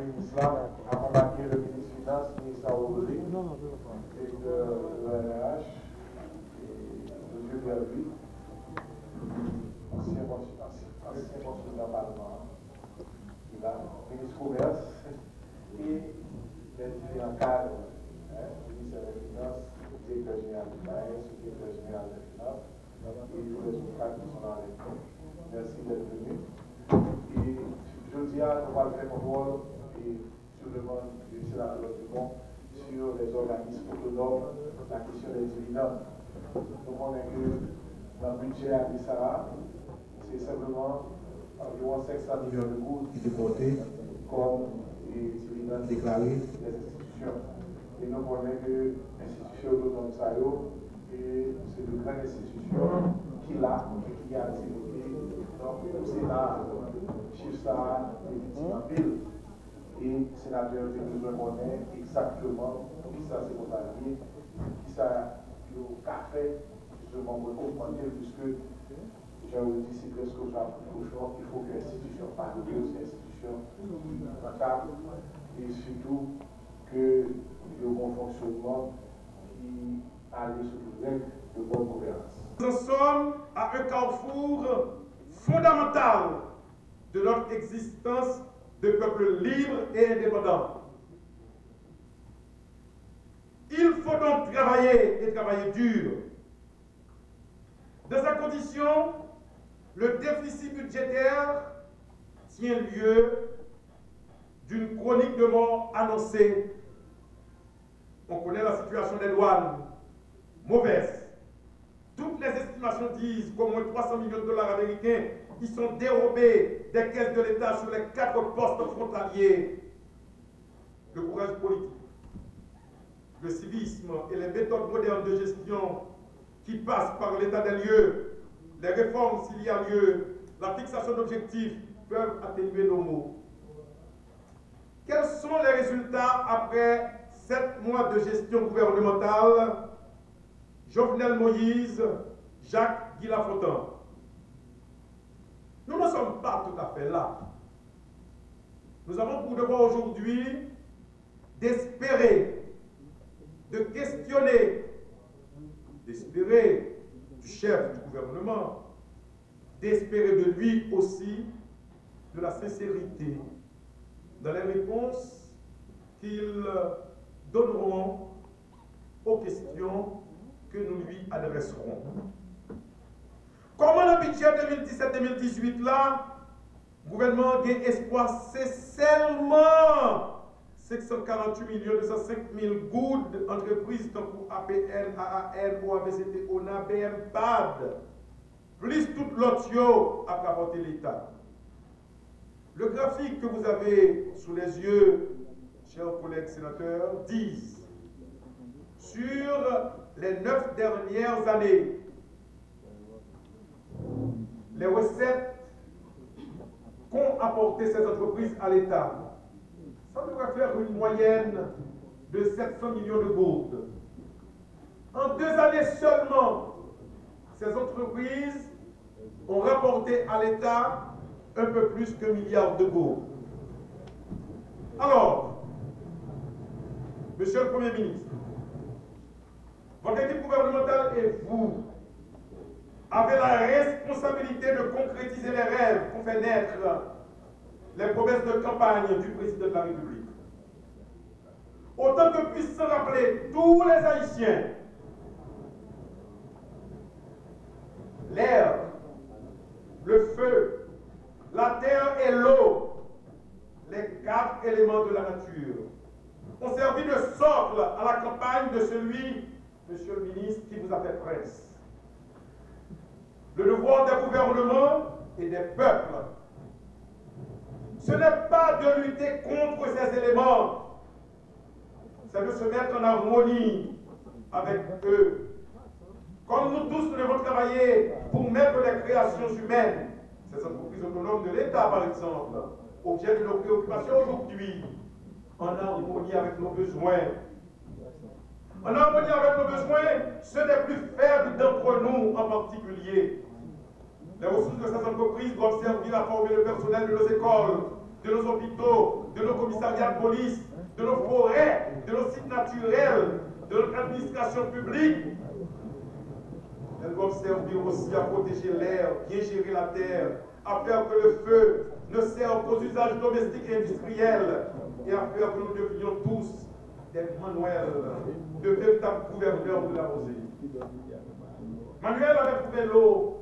ministre là, accompagné le ministre des Finances, le ministre Aouli, et de l'ONH, et M. Berby, ancien consul d'un parlement, le ministre du Commerce, et les différents cadres, le ministre des Finances, le directeur général du CAES, le directeur général des Finances, et tous les autres cadres qui sont dans les camps. Merci d'être venus. Et je dis à nous allons faire un rôle sur le monde du sénateur du monde, sur les organismes autonomes, la question des dividendes. Nous connaissons que dans le budget à l'ISARA, c'est simplement environ 500 millions de gouttes qui sont déportés comme des dividendes déclarés des institutions. Et nous connaissons que l'institution autonome c'est de grandes institutions qui l'a et qui a activité. Donc, c'est là, chiffre ça, effectivement, pile. Et le sénateur a besoin de connaître exactement qui ça c'est votre avis, qui ça le café, justement, pour augmenter, puisque j'ai dit, c'est presque au Japon, il faut que l'institution parle de l'institution rentable et surtout que le bon fonctionnement qui allait sur les règles de bonne gouvernance. Nous en sommes à un carrefour fondamental de notre existence de peuple libre et indépendant. Il faut donc travailler et travailler dur. Dans ces conditions, le déficit budgétaire tient lieu d'une chronique de mort annoncée. On connaît la situation des douanes, mauvaise. Toutes les estimations disent qu'au moins 300 millions de dollars américains qui sont dérobés des caisses de l'État sur les 4 postes frontaliers. Le courage politique, le civisme et les méthodes modernes de gestion qui passent par l'état des lieux, les réformes s'il y a lieu, la fixation d'objectifs peuvent atténuer nos maux. Quels sont les résultats après 7 mois de gestion gouvernementale? Jovenel Moïse, Jacques Guy Lafontaine. Nous ne sommes pas tout à fait là. Nous avons pour devoir aujourd'hui d'espérer, de questionner, d'espérer du chef du gouvernement, d'espérer de lui aussi de la sincérité dans les réponses qu'ils donneront aux questions que nous lui adresserons. Comment le budget 2017-2018 là, le gouvernement a espoir, c'est seulement 548 205 000 gouttes entreprises pour APN, AAN, OAVCT, ONA, BM-PAD, plus toute l'autre à rapporter l'État. Le graphique que vous avez sous les yeux, chers collègues sénateurs, disent sur les 9 dernières années, les recettes qu'ont apporté ces entreprises à l'État, ça devrait faire une moyenne de 700 millions de gouttes. En 2 années seulement, ces entreprises ont rapporté à l'État un peu plus qu'un milliard de gouttes. Alors, Monsieur le Premier ministre, votre équipe gouvernementale et vous avez la responsabilité de concrétiser les rêves qu'ont fait naître les promesses de campagne du président de la République. Autant que puissent se rappeler tous les Haïtiens, l'air, le feu, la terre et l'eau, les 4 éléments de la nature, ont servi de socle à la campagne de celui, Monsieur le ministre, qui vous a fait presse. Le devoir des gouvernements et des peuples, ce n'est pas de lutter contre ces éléments, c'est de se mettre en harmonie avec eux. Comme nous tous, nous devons travailler pour mettre les créations humaines, ces entreprises autonomes de l'État par exemple, objet de nos préoccupations aujourd'hui, en harmonie avec nos besoins. En harmonie avec nos besoins, ceux des plus faibles d'entre nous en particulier. Les ressources de ces entreprises doivent servir à former le personnel de nos écoles, de nos hôpitaux, de nos commissariats de police, de nos forêts, de nos sites naturels, de notre administration publique. Elles doivent servir aussi à protéger l'air, bien gérer la terre, à faire que le feu ne serve qu'aux usages domestiques et industriels, et à faire que nous devenions tous des Manuel, de véritables gouverneurs de la rosée. Manuel avait trouvé l'eau.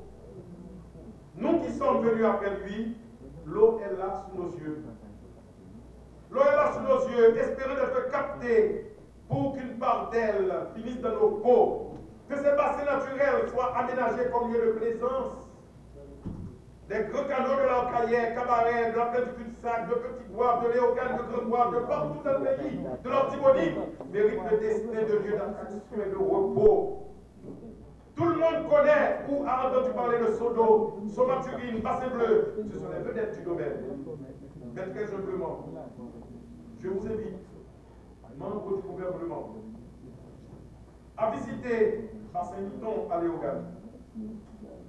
Nous qui sommes venus après lui, l'eau est là sous nos yeux. L'eau est là sous nos yeux, espérant d'être captée pour qu'une part d'elle finisse dans nos peaux. Que ces bassins naturels soient aménagés comme lieu de plaisance. Des grands canaux de l'Arcaillère, Cabaret, de la plaine du cul-de-sac, de Petit Bois, de Léogane, de Grand Bois, de partout dans le pays, de l'Antibonite, méritent le destin de lieu d'attraction et de repos. Tout le monde connaît ou a entendu parler de Sodo, Somaturine, Bassin Bleu. Ce sont les vedettes du domaine. Mais très simplement, je vous invite, membres du gouvernement, à visiter Bassin-Miton à Léogane,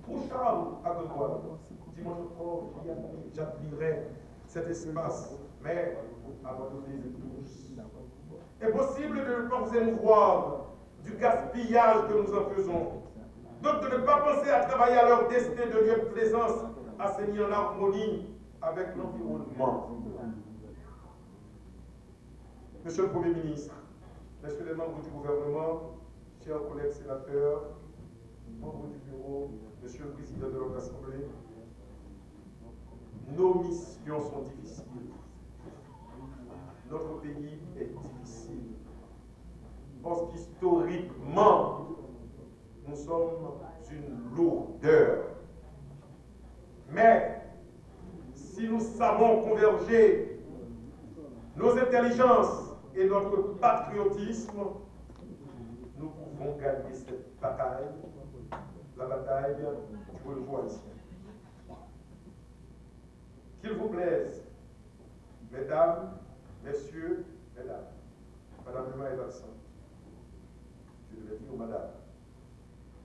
ou Charles à Grenouille. Dimanche encore, j'admirais cet espace, mais abandonner tous. Est possible de ne pas vous émouvoir du gaspillage que nous en faisons. Donc de ne pas penser à travailler à leur destin de lieu de plaisance, assaini en harmonie avec l'environnement. Monsieur le Premier ministre, messieurs les membres du gouvernement, chers collègues sénateurs, membres du bureau, monsieur le président de notre assemblée, nos missions sont difficiles. Notre pays est difficile. Parce qu'historiquement, nous sommes une lourdeur. Mais, si nous savons converger nos intelligences et notre patriotisme, nous pouvons gagner cette bataille, la bataille du renouveau haïtien. Qu'il vous plaise, mesdames, messieurs, mesdames, madame Lema est absente. Je devais dire madame.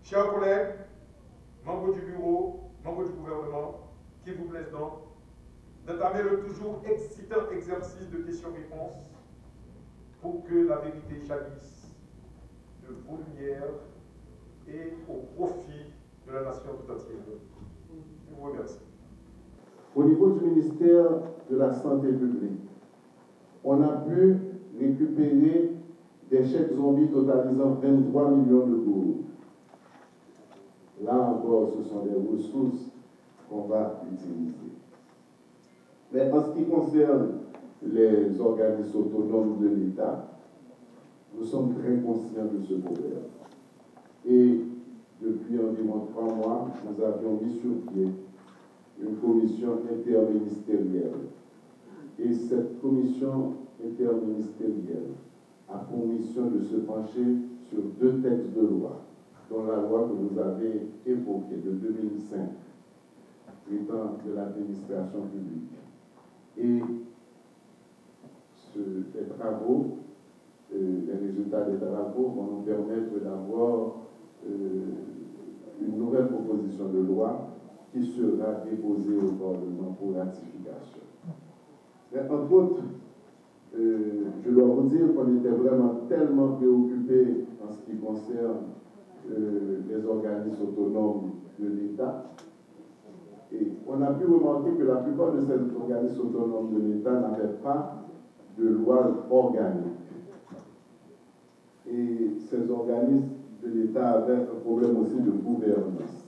Chers collègues, membres du bureau, membres du gouvernement, qu'il vous plaise donc d'entamer le toujours excitant exercice de questions-réponses pour que la vérité jaillisse de vos lumières et au profit de la nation tout entière. Je vous remercie. Au niveau du ministère de la Santé publique, on a pu récupérer des chèques zombies totalisant 23 millions de gourdes. Là encore, ce sont des ressources qu'on va utiliser. Mais en ce qui concerne les organismes autonomes de l'État, nous sommes très conscients de ce problème. Et depuis environ 3 mois, nous avions mis sur pied une commission interministérielle. Et cette commission interministérielle a pour mission de se pencher sur 2 textes de loi, dont la loi que vous avez évoquée de 2005, traitant de l'administration publique. Et les travaux, les résultats des travaux vont nous permettre d'avoir une nouvelle proposition de loi qui sera déposée au Parlement pour ratification. Mais entre autres, je dois vous dire qu'on était vraiment tellement préoccupés en ce qui concerne les organismes autonomes de l'État. Et on a pu remarquer que la plupart de ces organismes autonomes de l'État n'avaient pas de loi organique. Et ces organismes de l'État avaient un problème aussi de gouvernance.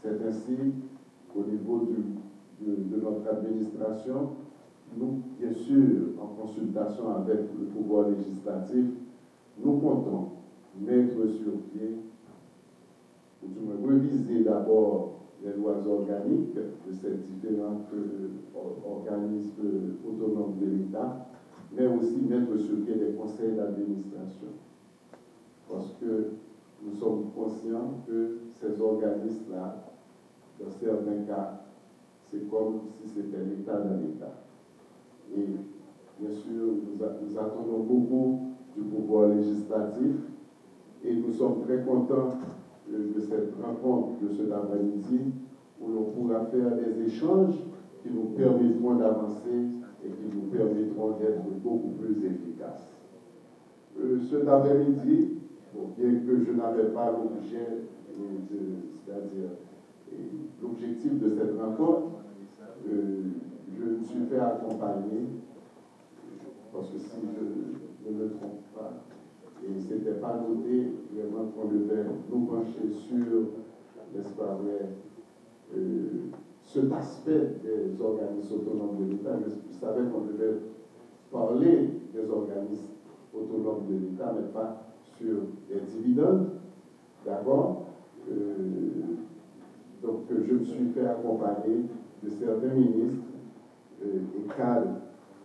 C'est ainsi qu'au niveau de notre administration, nous, bien sûr, en consultation avec le pouvoir législatif, nous comptons mettre sur pied, ou du moins réviser d'abord les lois organiques de ces différents organismes autonomes de l'État, mais aussi mettre sur pied des conseils d'administration. Parce que nous sommes conscients que ces organismes-là, dans certains cas, c'est comme si c'était l'État dans l'État. Et bien sûr, nous attendons beaucoup du pouvoir législatif et nous sommes très contents de cette rencontre de cet après-midi où l'on pourra faire des échanges qui nous permettront d'avancer et qui nous permettront d'être beaucoup plus efficaces. Cet après-midi, bien que je n'avais pas l'objet, c'est-à-dire l'objectif de cette rencontre, je me suis fait accompagner, parce que si je ne me trompe pas, et ce n'était pas noté vraiment qu'on devait nous pencher sur, n'est-ce pas vrai, cet aspect des organismes autonomes de l'État. Je savais qu'on devait parler des organismes autonomes de l'État, mais pas sur les dividendes. D'accord? Donc, je me suis fait accompagner de certains ministres et cadres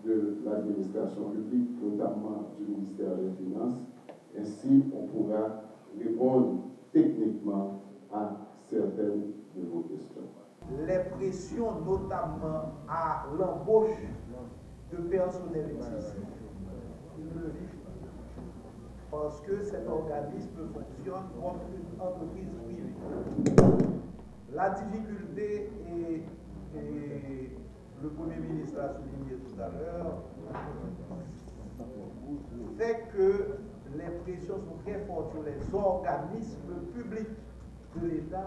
de l'administration publique, notamment du ministère des Finances. Ainsi, on pourra répondre techniquement à certaines de vos questions. Les pressions, notamment à l'embauche de personnel excessif, ils le vivent parce que cet organisme fonctionne comme une entreprise privée. La difficulté, et le Premier ministre l'a souligné tout à l'heure, fait que les pressions sont très fortes sur les organismes publics de l'État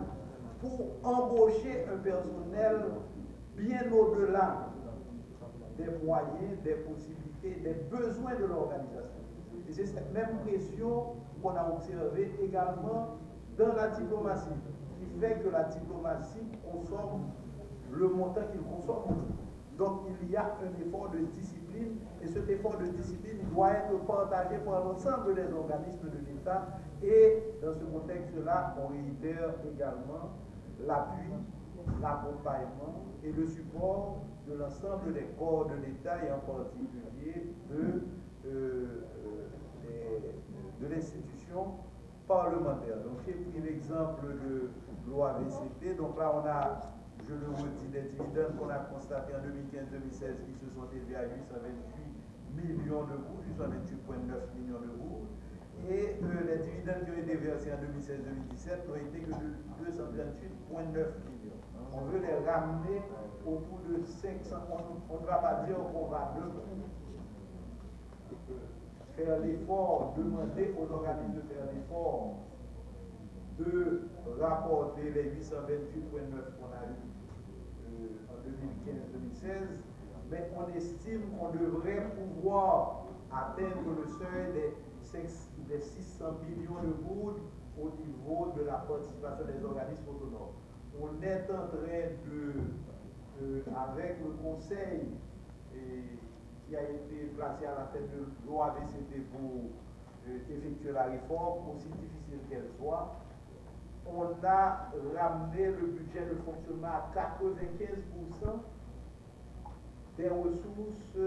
pour embaucher un personnel bien au-delà des moyens, des possibilités, des besoins de l'organisation. Et c'est cette même pression qu'on a observée également dans la diplomatie, qui fait que la diplomatie consomme le montant qu'il consomme. Donc il y a un effort de discipline, et cet effort de discipline doit être partagé par l'ensemble des organismes de l'État. Et dans ce contexte-là, on réitère également l'appui, l'accompagnement et le support de l'ensemble des corps de l'État et en particulier de l'institution parlementaire. Donc j'ai pris l'exemple de l'OAVCP. Donc là on a, je le redis, des dividendes qu'on a constatés en 2015-2016 qui se sont élevés à 828 millions d'euros, 828,9 millions d'euros. Et les dividendes qui ont été versés en 2016-2017 n'ont été que de 238,9 millions. On veut les ramener autour de 500. On ne va pas dire qu'on va d'un coup faire l'effort, demander aux organismes de faire l'effort de rapporter les 828,9 qu'on a eu en 2015-2016, mais on estime qu'on devrait pouvoir atteindre le seuil des 600 millions de gouttes au niveau de la participation des organismes autonomes. On est en train avec le conseil qui a été placé à la tête de l'OAVCP pour effectuer la réforme, aussi difficile qu'elle soit, on a ramené le budget de fonctionnement à 95% des ressources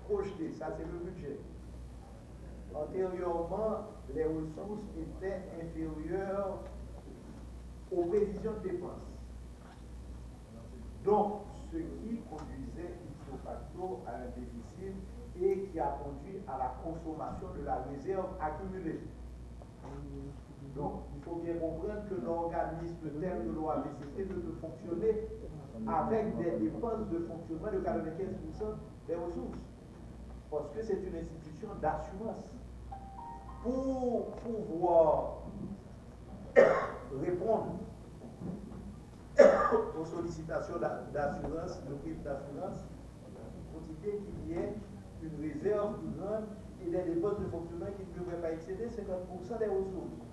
projetées. Ça, c'est le budget. Antérieurement, les ressources étaient inférieures aux prévisions de dépenses. Donc, ce qui conduisait ipso facto à un déficit et qui a conduit à la consommation de la réserve accumulée. Donc, il faut bien comprendre que l'organisme tel que l'OAVCP ne peut fonctionner avec des dépenses de fonctionnement de 95% des ressources. Parce que c'est une institution d'assurance. Pour pouvoir répondre aux sollicitations d'assurance, de primes d'assurance, il faut qu'il y ait une réserve plus grande et des dépenses de fonctionnement qui ne devraient pas excéder 50% des ressources.